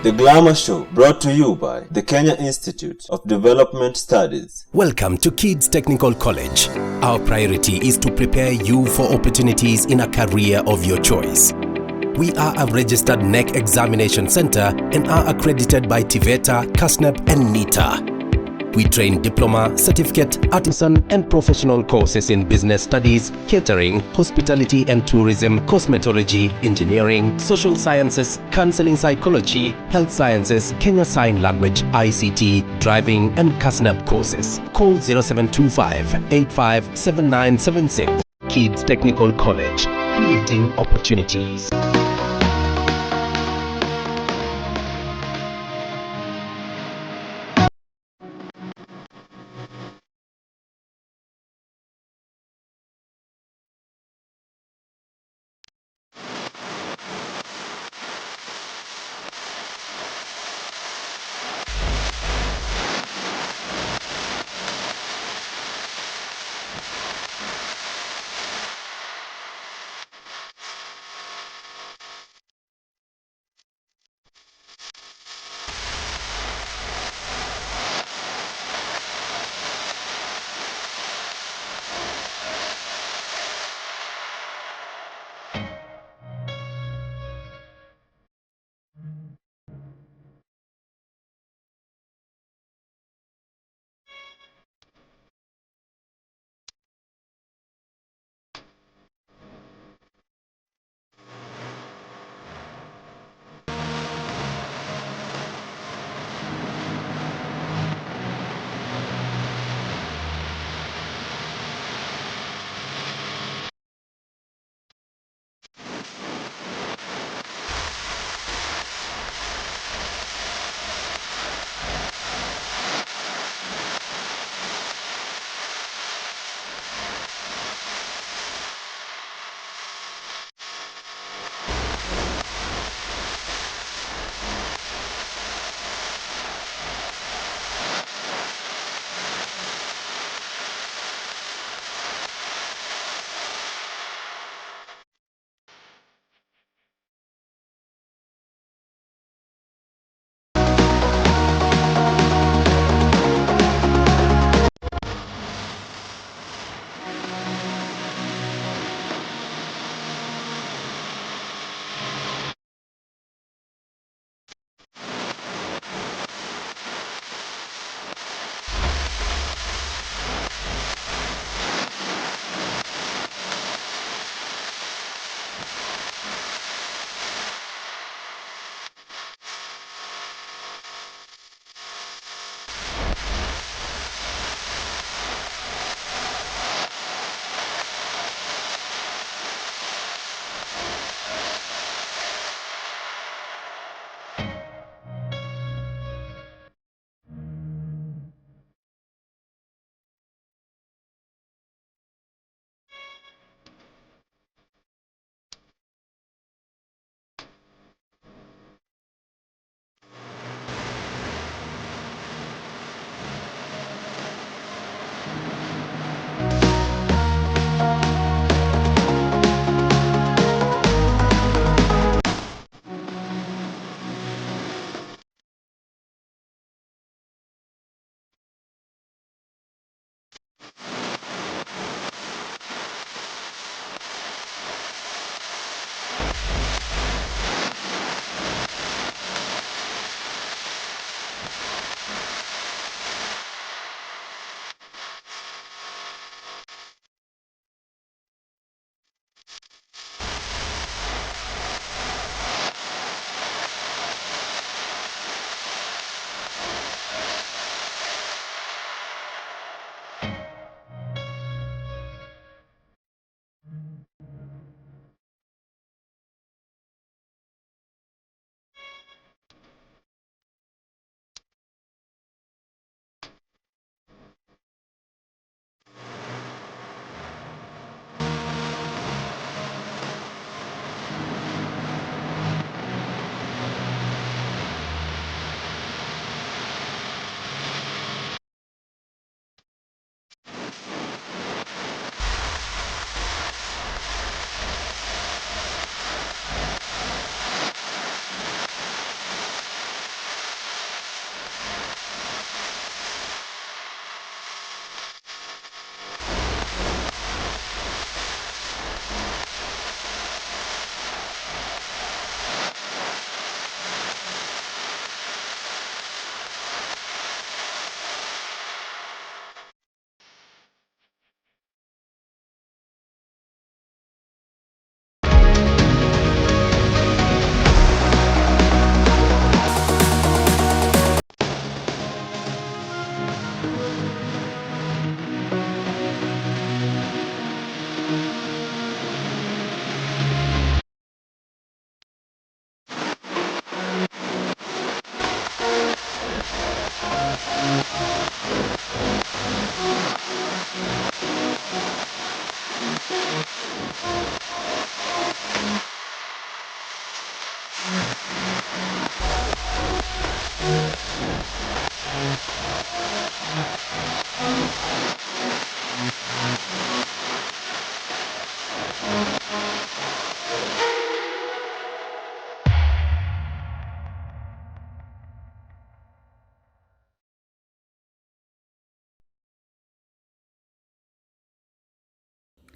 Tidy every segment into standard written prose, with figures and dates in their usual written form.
The Glamour Show, brought to you by the Kenya Institute of Development Studies. Welcome to Kids Technical College. Our priority is to prepare you for opportunities in a career of your choice. We are a registered NEC examination center and are accredited by TVETA, CASNEP and NITA. We train diploma, certificate, artisan and professional courses in business studies, catering, hospitality and tourism, cosmetology, engineering, social sciences, counseling psychology, health sciences, Kenya Sign Language, ICT, driving and CASNEP courses. Call 0725 857976. Kids Technical College, creating opportunities.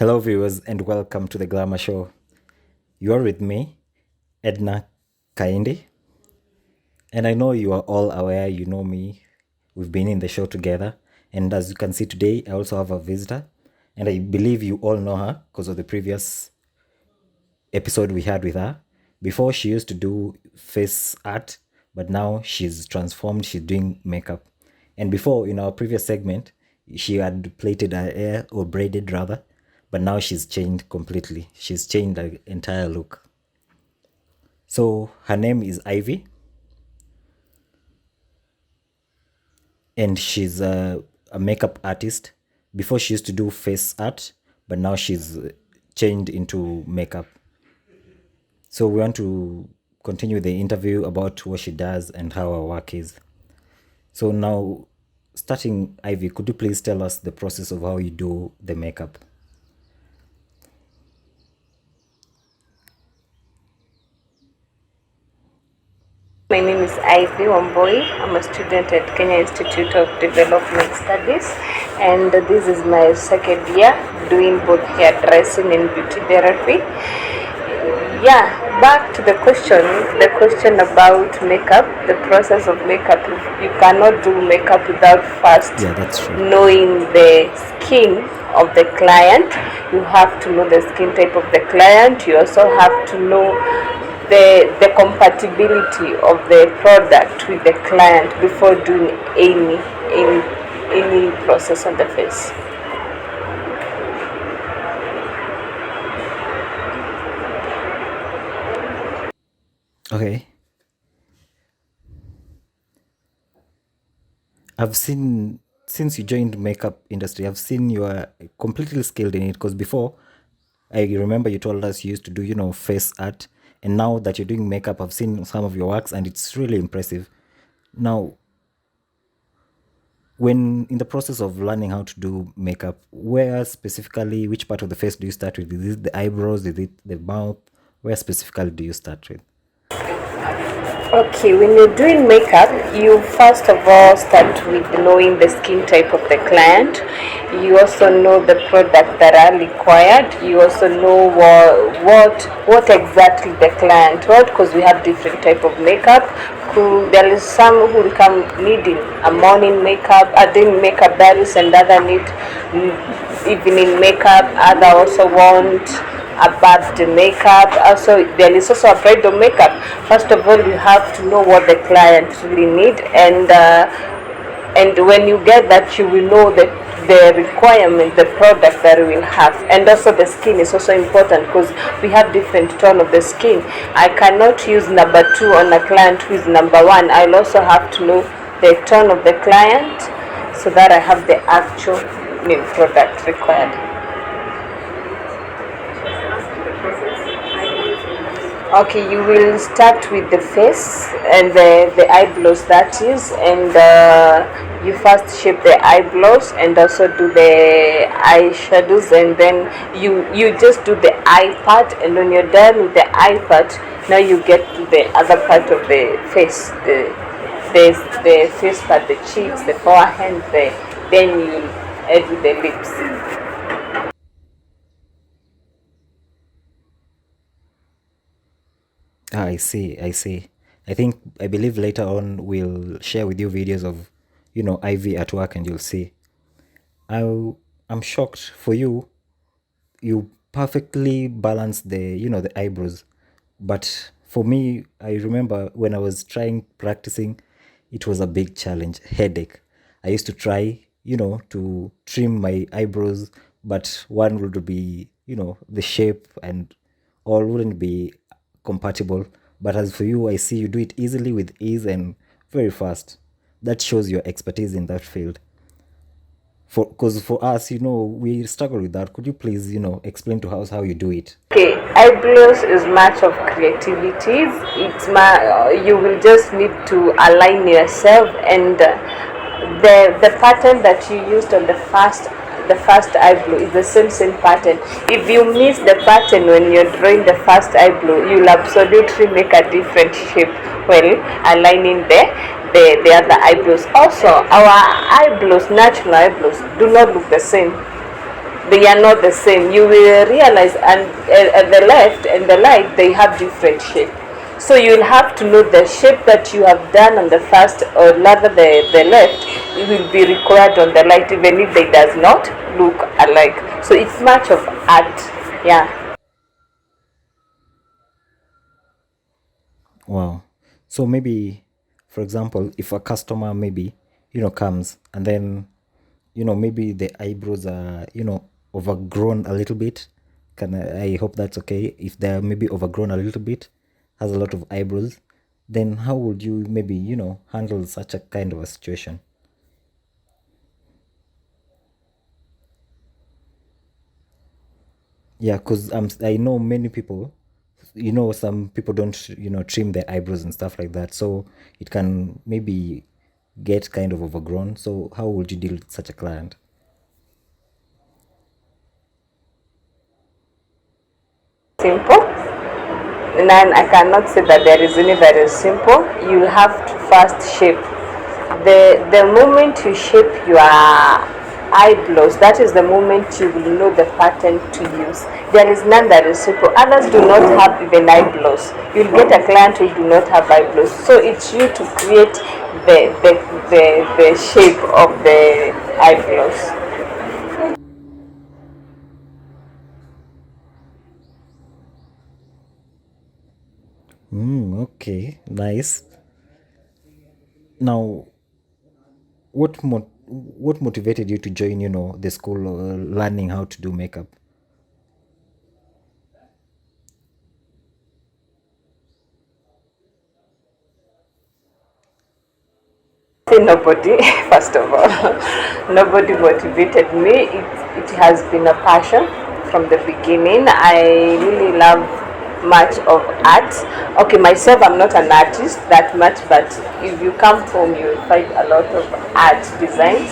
Hello, viewers, and welcome to the Glamour Show. You are with me, Edna Kaindi, and I know you are all aware, you know me. We've been in the show together, and as you can see today, I also have a visitor, and I believe you all know her because of the previous episode we had with her. Before, she used to do face art, but now she's transformed, she's doing makeup. And before, in our previous segment, she had plaited her hair, or braided rather, but now she's changed completely. She's changed her entire look. So her name is Ivy, and she's a makeup artist. Before, she used to do face art, but now she's changed into makeup. So we want to continue the interview about what she does and how her work is. So now, starting, Ivy, could you please tell us the process of how you do the makeup? My name is Ivy Wamboi. I'm a student at Kenya Institute of Development Studies, and this is my second year doing both hairdressing and beauty therapy. Yeah, back to the question about makeup, the process of makeup. You cannot do makeup without first knowing the skin of the client. You have to know the skin type of the client. You also have to know the compatibility of the product with the client before doing any process on the face. Okay. I've seen, since you joined makeup industry, I've seen you are completely skilled in it, because before, I remember you told us you used to do, face art, and now that you're doing makeup, I've seen some of your works and it's really impressive. Now, when in the process of learning how to do makeup, where specifically, which part of the face do you start with? Is it the eyebrows? Is it the mouth? Where specifically do you start with? Okay, when you're doing makeup, you first of all start with knowing the skin type of the client. You also know the products that are required. You also know what exactly the client wants, because we have different type of makeup. There is some who come needing a morning makeup, a day makeup, that is, and other need evening makeup. Other also want a birthday makeup. Also, there is also a bridal makeup. First of all, you have to know what the client really need, and when you get that, you will know the requirement, the product that we will have. And also the skin is also important, because we have different tone of the skin. I cannot use number 2 on a client who is number 1. I'll also have to know the tone of the client, so that I have the actual product required. Okay, you will start with the face and the eyebrows, that is, and you first shape the eyebrows and also do the eyeshadows, and then you just do the eye part, and when you're done with the eye part, now you get to the other part of the face, the face part, the cheeks, the forehead, then you add with the lips. I see. I believe later on we'll share with you videos of, Ivy at work, and you'll see. I'm shocked for you. You perfectly balance the eyebrows. But for me, I remember when I was trying practicing, it was a big challenge, headache. I used to try, to trim my eyebrows, but one would be, the shape and all wouldn't be compatible. But as for you, I see you do it easily, with ease, and very fast. That shows your expertise in that field. Because for us, we struggle with that. Could you please, explain to us how you do it? Okay, eyebrows is much of creativity. You will just need to align yourself, and the pattern that you used on the first eyebrow is the same pattern. If you miss the pattern when you're drawing the first eyebrow, you'll absolutely make a different shape when aligning the other eyebrows. Also, our eyebrows, natural eyebrows, do not look the same. they are not the same. You will realize, and the left and the right, they have different shape. So you'll have to know the shape that you have done on the first, or rather the left, it will be required on the right, even if they does not look alike. So it's much of art. Yeah. Wow. So maybe, for example, if a customer maybe, comes and then, maybe the eyebrows are, overgrown a little bit. I hope that's okay. If they're maybe overgrown a little bit, has a lot of eyebrows, then how would you maybe, handle such a kind of a situation? Yeah, because I know many people, some people don't, trim their eyebrows and stuff like that. So it can maybe get kind of overgrown. So how would you deal with such a client? Simple. And I cannot say that there is any that is simple. You have to first shape. The moment you shape your eyebrows, that is the moment you will know the pattern to use. There is none that is simple. Others do not have even eyebrows. You'll get a client who do not have eyebrows. So it's you to create the shape of the eyebrows. Okay, nice. Now, what motivated you to join, the school, learning how to do makeup? Nobody, first of all, nobody motivated me. It has been a passion from the beginning. I really love much of art. Okay, myself, I'm not an artist that much, but if you come home, you'll find a lot of art designs.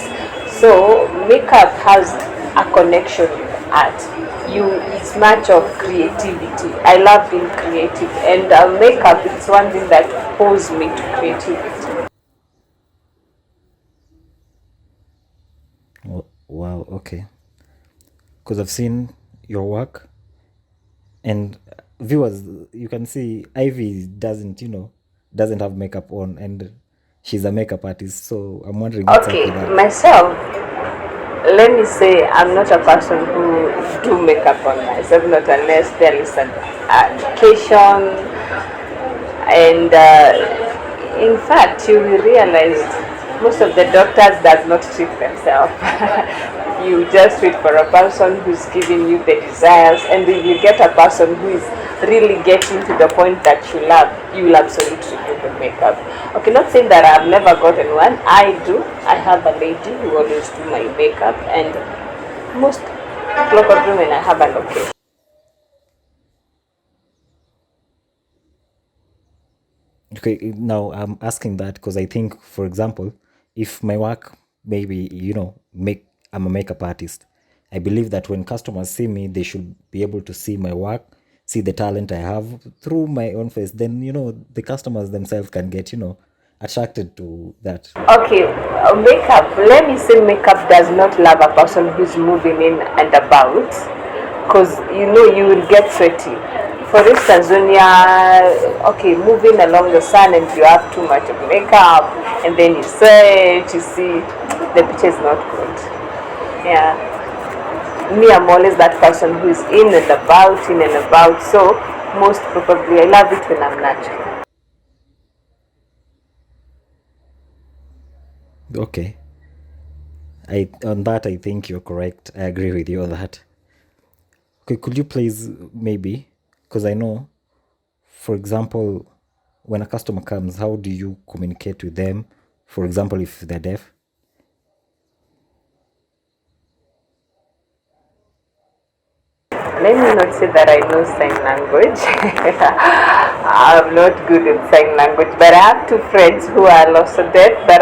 So makeup has a connection with art. It's much of creativity. I love being creative, and makeup is one thing that pulls me to creativity. Wow, okay. Because I've seen your work, and viewers, you can see Ivy doesn't have makeup on, and she's a makeup artist. So I'm wondering what's up Okay, with that. myself, let me say I'm not a person who do makeup on myself, not unless there is an occasion. And in fact, you will realize most of the doctors does not treat themselves. You just wait for a person who's giving you the desires, and if you get a person who is really getting to the point that you love, you will absolutely do the makeup. Okay, not saying that I've never gotten one. I do. I have a lady who always do my makeup, and most local women I have an occasion. Okay, now I'm asking that because I think, for example, if my work maybe, make I'm a makeup artist, I believe that when customers see me, they should be able to see my work, see the talent I have through my own face. Then, the customers themselves can get, attracted to that. Okay, makeup. Let me say makeup does not love a person who's moving in and about, because you will get sweaty. For instance, when you are moving along the sun and you have too much of makeup and then you sweat, you see the picture is not good. Yeah, me, I'm always that person who is in and about, in and about. So most probably I love it when I'm natural. Okay. On that I think you're correct. I agree with you on that. Okay, could you please maybe, because I know, for example, when a customer comes, how do you communicate with them? For example, if they're deaf. Let me not say that I know sign language. I'm not good in sign language, but I have two friends who are also deaf. But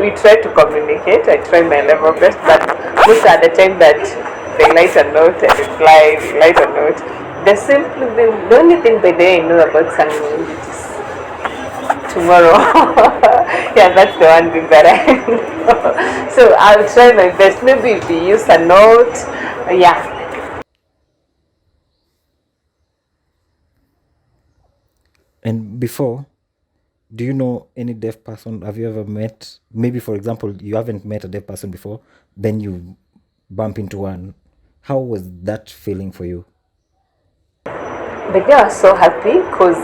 we try to communicate. I try my level best, but most of the time that they write a note, I reply, they write a note. The only thing by the way I know about sign language is tomorrow. Yeah, that's the one thing that I know. So I'll try my best. Maybe if you use a note, Yeah. And before, do you know any deaf person? Have you ever met, maybe for example, you haven't met a deaf person before, then you bump into one. How was that feeling for you? But they were so happy because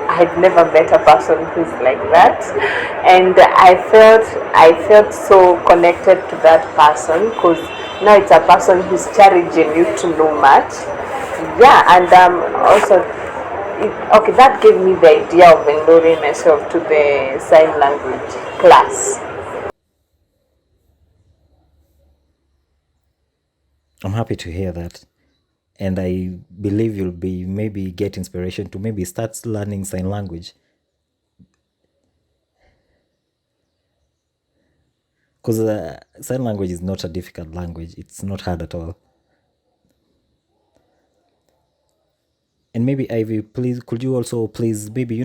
I had never met a person who's like that, and I felt so connected to that person because now it's a person who's challenging you to know much. Yeah, and also, okay, that gave me the idea of enrolling myself to the sign language class. I'm happy to hear that. And I believe you'll be maybe get inspiration to maybe start learning sign language. Because sign language is not a difficult language, it's not hard at all. And maybe Ivy, please, could you also please maybe,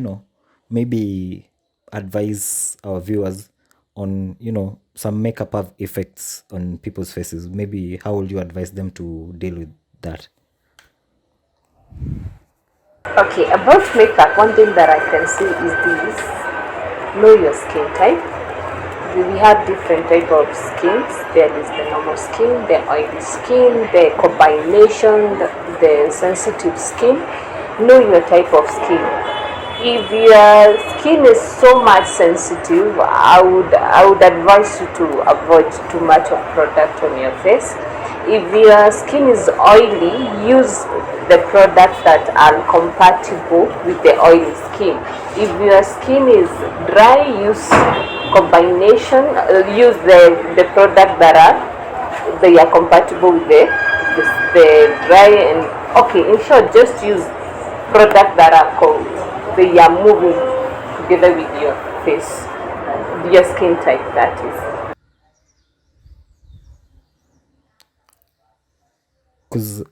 maybe advise our viewers on, some makeup effects on people's faces? Maybe how would you advise them to deal with that? Okay, about makeup, one thing that I can say is this: know your skin type. We have different type of skins. There is the normal skin, the oily skin, the combination, the sensitive skin. Know your type of skin. If your skin is so much sensitive, I would advise you to avoid too much of product on your face. If your skin is oily, use the products that are compatible with the oily skin. If your skin is dry, use combination, use the product that they are compatible with the dry, and okay, in short, just use product that are they are moving together with your face, your skin type, that is. Because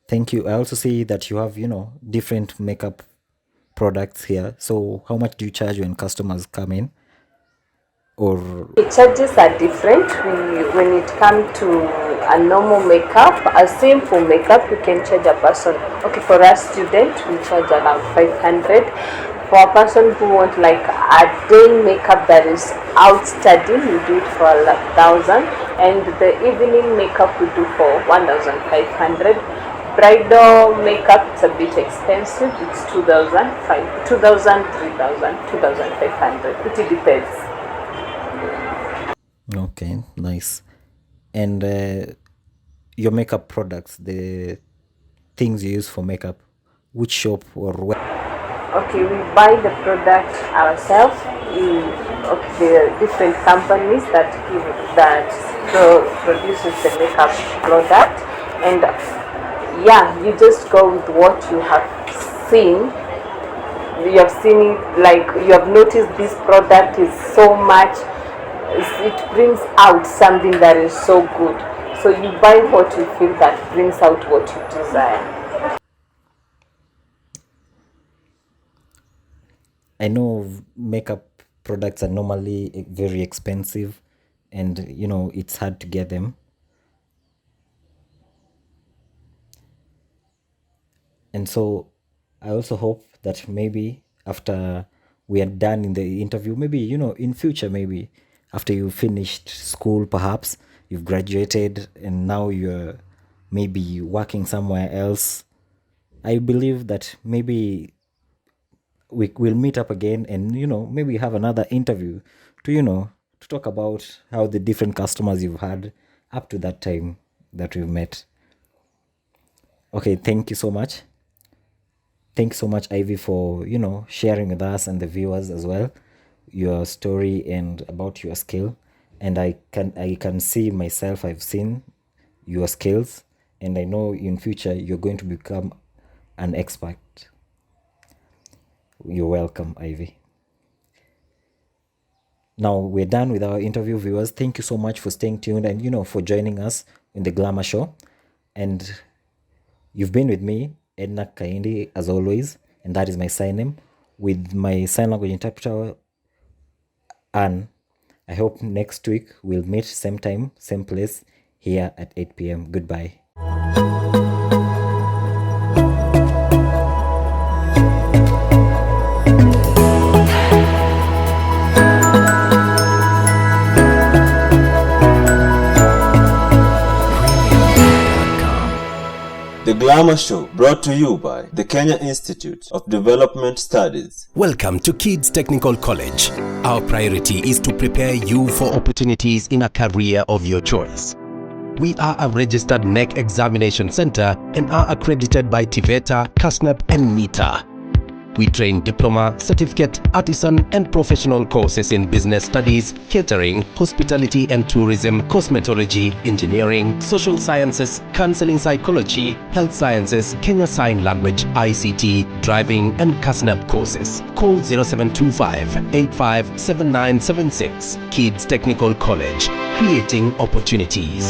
thank you. I also see that you have, different makeup products here. So how much do you charge when customers come in? Or The charges are different when it comes to a normal makeup. A simple makeup, you can charge a person. Okay, for a student, we charge around 500. For a person who wants like a day makeup that is outstanding, we do it for 1,000, and the evening makeup we do for 1,500. Bridal makeup, it's a bit expensive. It's 2,000, 3,000, 2,500. It depends. okay, nice. And your makeup products, the things you use for makeup, which shop or where? Okay, we buy the product ourselves. Okay, there are different companies that produces the makeup product, and yeah, you just go with what you have seen. You have seen it, like you have noticed this product is so much. It brings out something that is so good. So you buy what you feel that brings out what you desire. I know makeup products are normally very expensive and it's hard to get them. And so I also hope that maybe after we are done in the interview, maybe, in future, maybe after you finished school, perhaps you've graduated and now you're maybe working somewhere else. I believe that maybe we will meet up again and, maybe have another interview to, to talk about how the different customers you've had up to that time that we've met. Okay, thank you so much. Thanks so much, Ivy, for sharing with us and the viewers as well your story and about your skill. And I can see myself. I've seen your skills, and I know in future you're going to become an expert. You're welcome, Ivy. Now we're done with our interview, viewers. Thank you so much for staying tuned and for joining us in the Glamour Show. And you've been with me, Edna Kaindi, as always, and that is my sign name, with my sign language interpreter, Anne. I hope next week we'll meet same time, same place here at 8 p.m. Goodbye. The Glamour Show, brought to you by the Kenya Institute of Development Studies. Welcome to Kids Technical College. Our priority is to prepare you for opportunities in a career of your choice. We are a registered NEC examination center and are accredited by TVETA, CASNEP and NITA. We train diploma, certificate, artisan and professional courses in business studies, catering, hospitality and tourism, cosmetology, engineering, social sciences, counseling psychology, health sciences, Kenya Sign Language, ICT, driving and CASNEP courses. Call 0725 857976. Kids Technical College, creating opportunities.